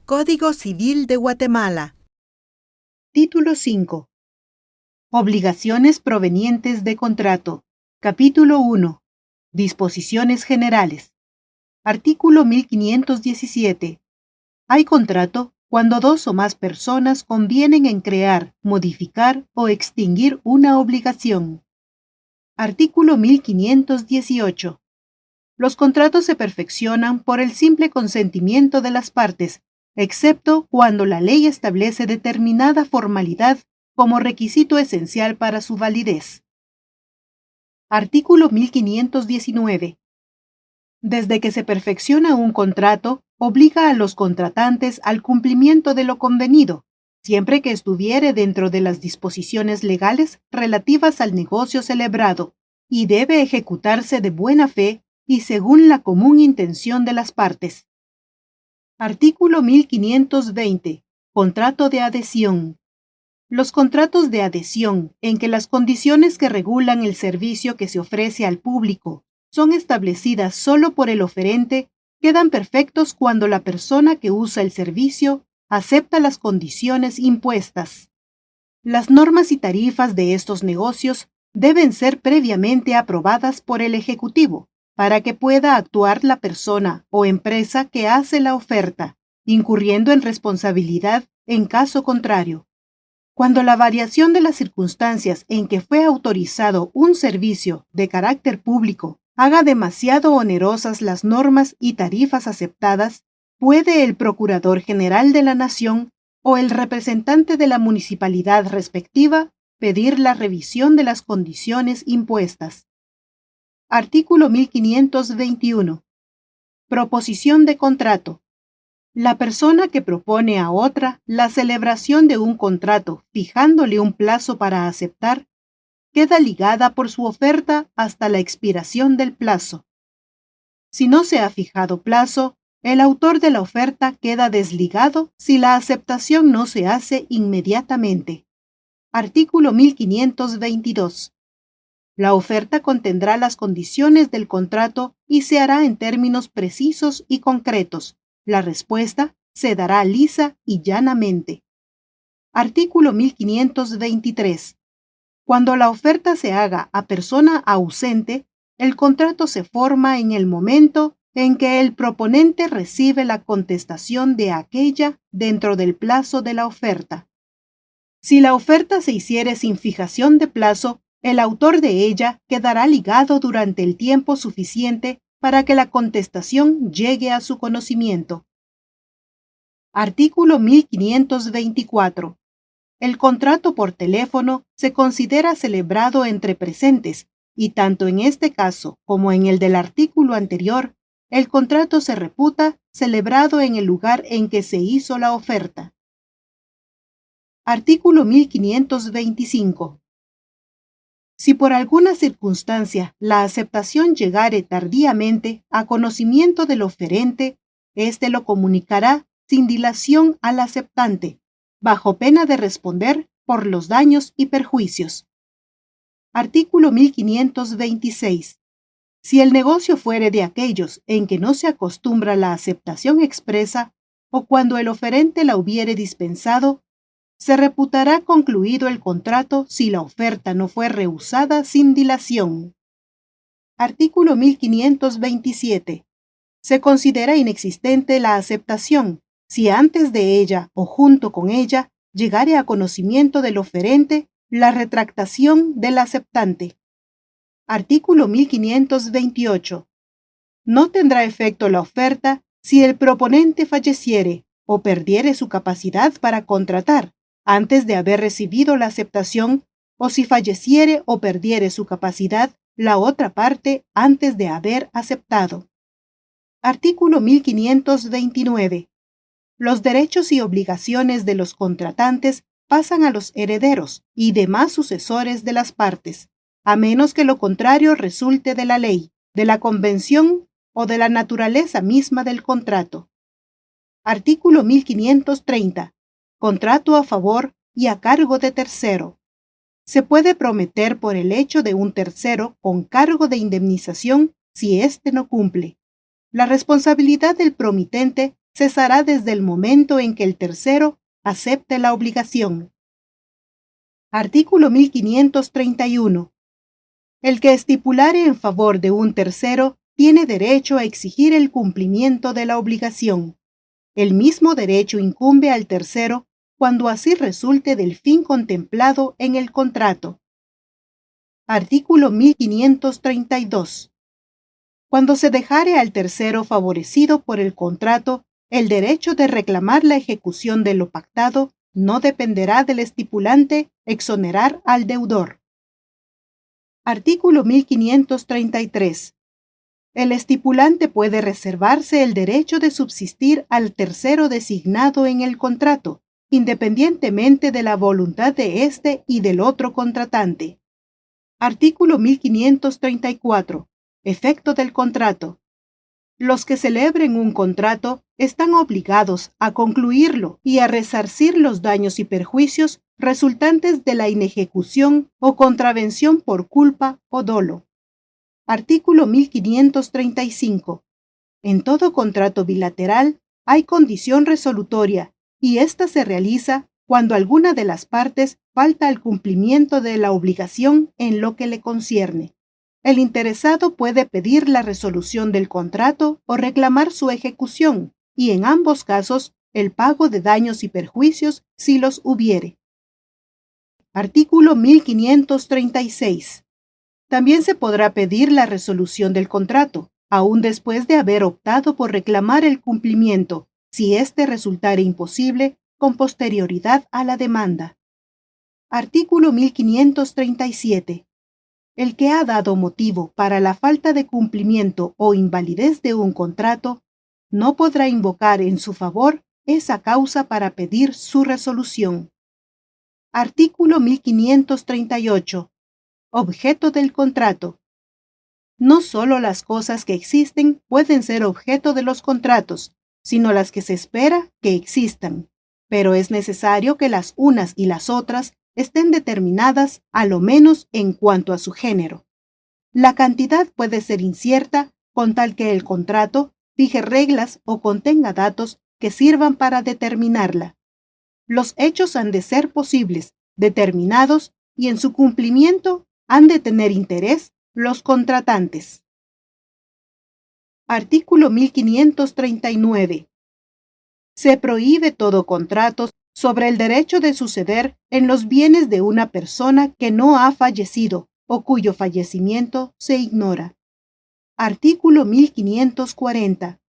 Código Civil de Guatemala. Título 5. Obligaciones provenientes de contrato. Capítulo 1. Disposiciones generales. Artículo 1517. Hay contrato cuando dos o más personas convienen en crear, modificar o extinguir una obligación. Artículo 1518. Los contratos se perfeccionan por el simple consentimiento de las partes, excepto cuando la ley establece determinada formalidad como requisito esencial para su validez. Artículo 1519. Desde que se perfecciona un contrato, obliga a los contratantes al cumplimiento de lo convenido, siempre que estuviere dentro de las disposiciones legales relativas al negocio celebrado, y debe ejecutarse de buena fe y según la común intención de las partes. Artículo 1520. Contrato de adhesión. Los contratos de adhesión, en que las condiciones que regulan el servicio que se ofrece al público son establecidas solo por el oferente, quedan perfectos cuando la persona que usa el servicio acepta las condiciones impuestas. Las normas y tarifas de estos negocios deben ser previamente aprobadas por el Ejecutivo, para que pueda actuar la persona o empresa que hace la oferta, incurriendo en responsabilidad en caso contrario. Cuando la variación de las circunstancias en que fue autorizado un servicio de carácter público haga demasiado onerosas las normas y tarifas aceptadas, puede el Procurador General de la Nación o el representante de la municipalidad respectiva pedir la revisión de las condiciones impuestas. Artículo 1521. Proposición de contrato. La persona que propone a otra la celebración de un contrato fijándole un plazo para aceptar, queda ligada por su oferta hasta la expiración del plazo. Si no se ha fijado plazo, el autor de la oferta queda desligado si la aceptación no se hace inmediatamente. Artículo 1522. La oferta contendrá las condiciones del contrato y se hará en términos precisos y concretos. La respuesta se dará lisa y llanamente. Artículo 1523. Cuando la oferta se haga a persona ausente, el contrato se forma en el momento en que el proponente recibe la contestación de aquella dentro del plazo de la oferta. Si la oferta se hiciere sin fijación de plazo, el autor de ella quedará ligado durante el tiempo suficiente para que la contestación llegue a su conocimiento. Artículo 1524. El contrato por teléfono se considera celebrado entre presentes y tanto en este caso como en el del artículo anterior, el contrato se reputa celebrado en el lugar en que se hizo la oferta. Artículo 1525. Si por alguna circunstancia la aceptación llegare tardíamente a conocimiento del oferente, éste lo comunicará sin dilación al aceptante, bajo pena de responder por los daños y perjuicios. Artículo 1526. Si el negocio fuere de aquellos en que no se acostumbra la aceptación expresa, o cuando el oferente la hubiere dispensado, se reputará concluido el contrato si la oferta no fue rehusada sin dilación. Artículo 1527. Se considera inexistente la aceptación si antes de ella o junto con ella llegare a conocimiento del oferente la retractación del aceptante. Artículo 1528. No tendrá efecto la oferta si el proponente falleciere o perdiere su capacidad para contratar antes de haber recibido la aceptación, o si falleciere o perdiere su capacidad la otra parte antes de haber aceptado. Artículo 1529. Los derechos y obligaciones de los contratantes pasan a los herederos y demás sucesores de las partes, a menos que lo contrario resulte de la ley, de la convención o de la naturaleza misma del contrato. Artículo 1530. Contrato a favor y a cargo de tercero. Se puede prometer por el hecho de un tercero con cargo de indemnización si éste no cumple. La responsabilidad del promitente cesará desde el momento en que el tercero acepte la obligación. Artículo 1531. El que estipulare en favor de un tercero tiene derecho a exigir el cumplimiento de la obligación. El mismo derecho incumbe al tercero cuando así resulte del fin contemplado en el contrato. Artículo 1532. Cuando se dejare al tercero favorecido por el contrato, el derecho de reclamar la ejecución de lo pactado no dependerá del estipulante exonerar al deudor. Artículo 1533. El estipulante puede reservarse el derecho de subsistir al tercero designado en el contrato, independientemente de la voluntad de éste y del otro contratante. Artículo 1534. Efecto del contrato. Los que celebren un contrato están obligados a concluirlo y a resarcir los daños y perjuicios resultantes de la inejecución o contravención por culpa o dolo. Artículo 1535. En todo contrato bilateral hay condición resolutoria y ésta se realiza cuando alguna de las partes falta al cumplimiento de la obligación en lo que le concierne. El interesado puede pedir la resolución del contrato o reclamar su ejecución, y en ambos casos el pago de daños y perjuicios si los hubiere. Artículo 1536. También se podrá pedir la resolución del contrato, aún después de haber optado por reclamar el cumplimiento, si éste resultare imposible con posterioridad a la demanda. Artículo 1537. El que ha dado motivo para la falta de cumplimiento o invalidez de un contrato no podrá invocar en su favor esa causa para pedir su resolución. Artículo 1538. Objeto del contrato. No solo las cosas que existen pueden ser objeto de los contratos, sino las que se espera que existan, pero es necesario que las unas y las otras estén determinadas a lo menos en cuanto a su género. La cantidad puede ser incierta con tal que el contrato fije reglas o contenga datos que sirvan para determinarla. Los hechos han de ser posibles, determinados y en su cumplimiento han de tener interés los contratantes. Artículo 1539. Se prohíbe todo contrato sobre el derecho de suceder en los bienes de una persona que no ha fallecido o cuyo fallecimiento se ignora. Artículo 1540.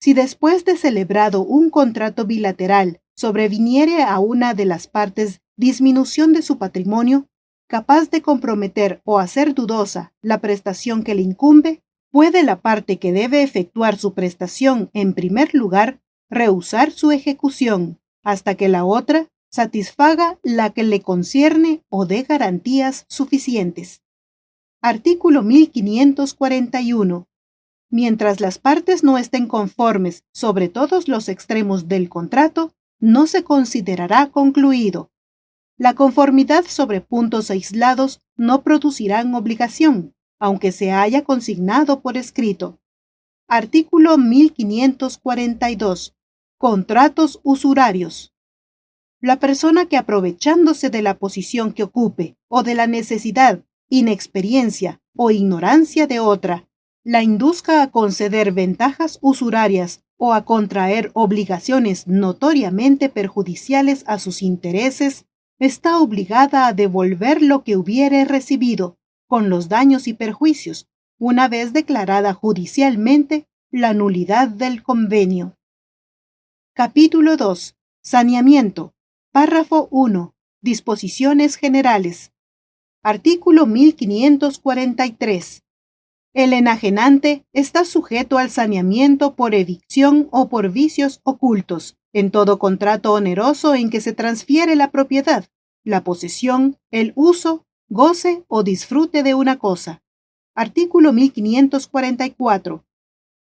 Si después de celebrado un contrato bilateral sobreviniere a una de las partes disminución de su patrimonio, capaz de comprometer o hacer dudosa la prestación que le incumbe, puede la parte que debe efectuar su prestación en primer lugar rehusar su ejecución hasta que la otra satisfaga la que le concierne o dé garantías suficientes. Artículo 1541. Mientras las partes no estén conformes sobre todos los extremos del contrato, no se considerará concluido. La conformidad sobre puntos aislados no producirán obligación, aunque se haya consignado por escrito. Artículo 1542. Contratos usurarios. La persona que aprovechándose de la posición que ocupe o de la necesidad, inexperiencia o ignorancia de otra, la induzca a conceder ventajas usurarias o a contraer obligaciones notoriamente perjudiciales a sus intereses, está obligada a devolver lo que hubiere recibido, con los daños y perjuicios, una vez declarada judicialmente la nulidad del convenio. Capítulo 2. Saneamiento. Párrafo 1. Disposiciones generales. Artículo 1543. El enajenante está sujeto al saneamiento por evicción o por vicios ocultos, en todo contrato oneroso en que se transfiere la propiedad, la posesión, el uso, goce o disfrute de una cosa. Artículo 1544.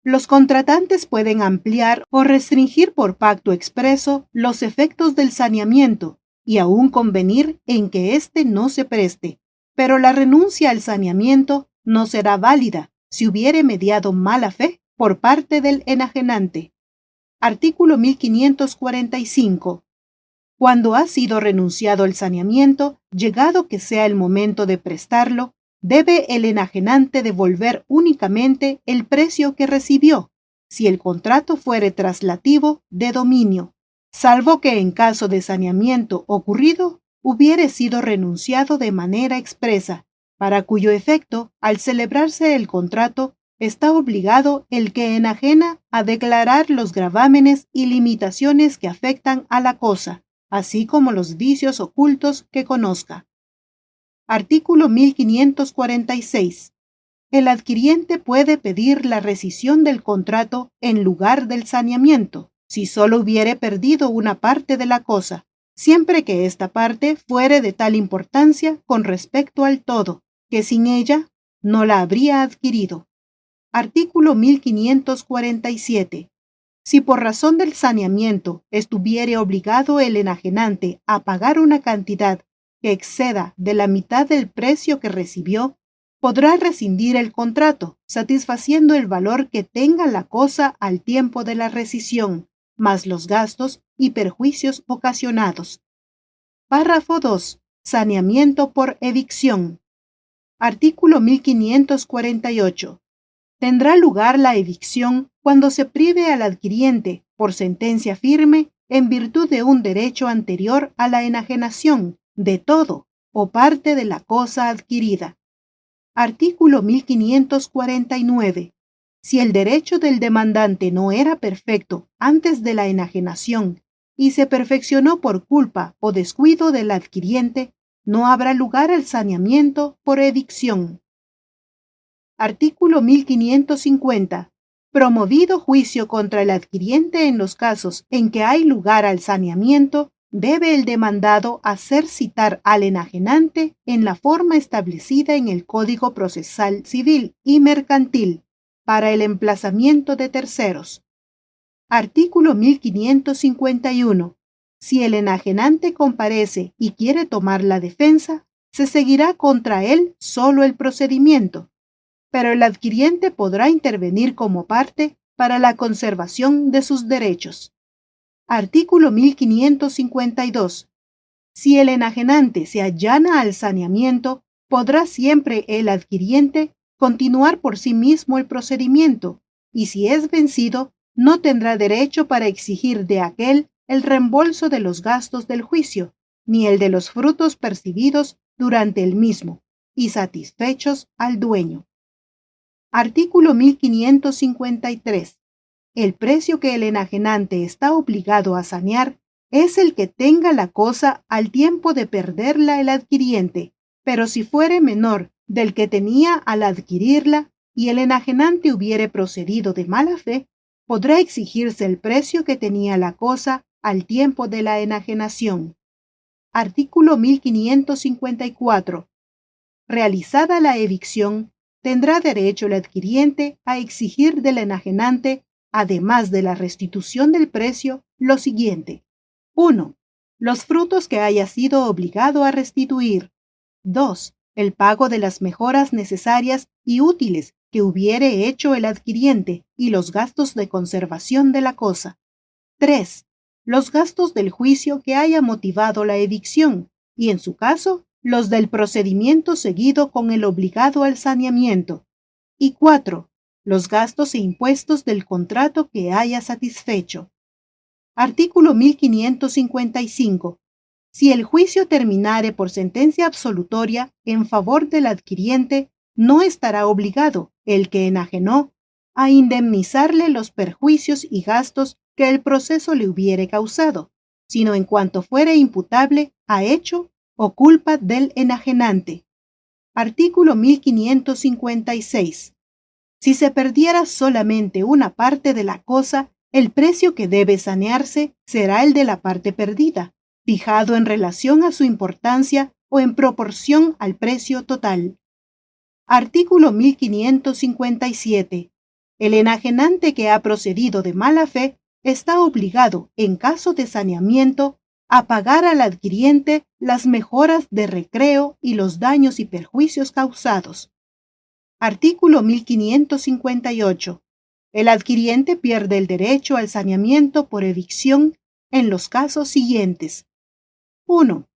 Los contratantes pueden ampliar o restringir por pacto expreso los efectos del saneamiento y aún convenir en que éste no se preste, pero la renuncia al saneamiento no será válida si hubiere mediado mala fe por parte del enajenante. Artículo 1545. Cuando ha sido renunciado el saneamiento, llegado que sea el momento de prestarlo, debe el enajenante devolver únicamente el precio que recibió, si el contrato fuere traslativo de dominio, salvo que en caso de saneamiento ocurrido hubiere sido renunciado de manera expresa, para cuyo efecto, al celebrarse el contrato, está obligado el que enajena a declarar los gravámenes y limitaciones que afectan a la cosa, así como los vicios ocultos que conozca. Artículo 1546. El adquiriente puede pedir la rescisión del contrato en lugar del saneamiento, si solo hubiere perdido una parte de la cosa, siempre que esta parte fuere de tal importancia con respecto al todo, que sin ella no la habría adquirido. Artículo 1547. Si por razón del saneamiento estuviere obligado el enajenante a pagar una cantidad que exceda de la mitad del precio que recibió, podrá rescindir el contrato, satisfaciendo el valor que tenga la cosa al tiempo de la rescisión, más los gastos y perjuicios ocasionados. Párrafo 2. Saneamiento por evicción. Artículo 1548. Tendrá lugar la evicción cuando se prive al adquiriente, por sentencia firme, en virtud de un derecho anterior a la enajenación, de todo o parte de la cosa adquirida. Artículo 1549. Si el derecho del demandante no era perfecto antes de la enajenación y se perfeccionó por culpa o descuido del adquiriente, no habrá lugar al saneamiento por evicción. Artículo 1550. Promovido juicio contra el adquiriente en los casos en que hay lugar al saneamiento, debe el demandado hacer citar al enajenante en la forma establecida en el Código Procesal Civil y Mercantil para el emplazamiento de terceros. Artículo 1551. Si el enajenante comparece y quiere tomar la defensa, se seguirá contra él solo el procedimiento, pero el adquiriente podrá intervenir como parte para la conservación de sus derechos. Artículo 1552. Si el enajenante se allana al saneamiento, podrá siempre el adquiriente continuar por sí mismo el procedimiento, y si es vencido, no tendrá derecho para exigir de aquél el reembolso de los gastos del juicio, ni el de los frutos percibidos durante el mismo, y satisfechos al dueño. Artículo 1553. El precio que el enajenante está obligado a sanear es el que tenga la cosa al tiempo de perderla el adquiriente, pero si fuere menor del que tenía al adquirirla y el enajenante hubiere procedido de mala fe, podrá exigirse el precio que tenía la cosa al tiempo de la enajenación. Artículo 1554. Realizada la evicción, tendrá derecho el adquiriente a exigir del enajenante, además de la restitución del precio, lo siguiente. 1. Los frutos que haya sido obligado a restituir. 2. El pago de las mejoras necesarias y útiles que hubiere hecho el adquiriente y los gastos de conservación de la cosa. 3. Los gastos del juicio que haya motivado la evicción y, en su caso, los del procedimiento seguido con el obligado al saneamiento. Y 4. Los gastos e impuestos del contrato que haya satisfecho. Artículo 1555. Si el juicio terminare por sentencia absolutoria en favor del adquiriente, no estará obligado el que enajenó a indemnizarle los perjuicios y gastos que el proceso le hubiere causado, sino en cuanto fuere imputable a hecho o culpa del enajenante. Artículo 1556. Si se perdiera solamente una parte de la cosa, el precio que debe sanearse será el de la parte perdida, fijado en relación a su importancia o en proporción al precio total. Artículo 1557. El enajenante que ha procedido de mala fe está obligado, en caso de saneamiento, a pagar al adquiriente las mejoras de recreo y los daños y perjuicios causados. Artículo 1558. El adquiriente pierde el derecho al saneamiento por evicción en los casos siguientes. 1.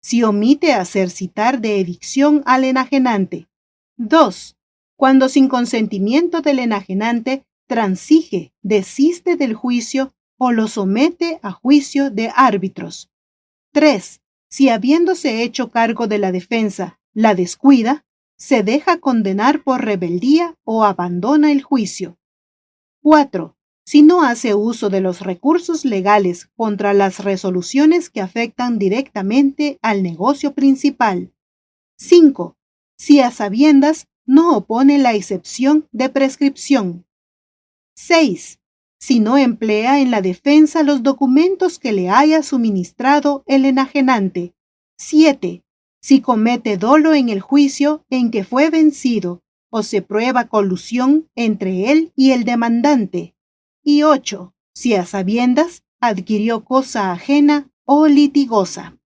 Si omite hacer citar de evicción al enajenante. 2. Cuando sin consentimiento del enajenante transige, desiste del juicio o lo somete a juicio de árbitros. 3. Si habiéndose hecho cargo de la defensa, la descuida, se deja condenar por rebeldía o abandona el juicio. 4. Si no hace uso de los recursos legales contra las resoluciones que afectan directamente al negocio principal. 5. Si a sabiendas no opone la excepción de prescripción. 6. Si no emplea en la defensa los documentos que le haya suministrado el enajenante. 7. Si comete dolo en el juicio en que fue vencido o se prueba colusión entre él y el demandante. Y 8. Si a sabiendas adquirió cosa ajena o litigosa.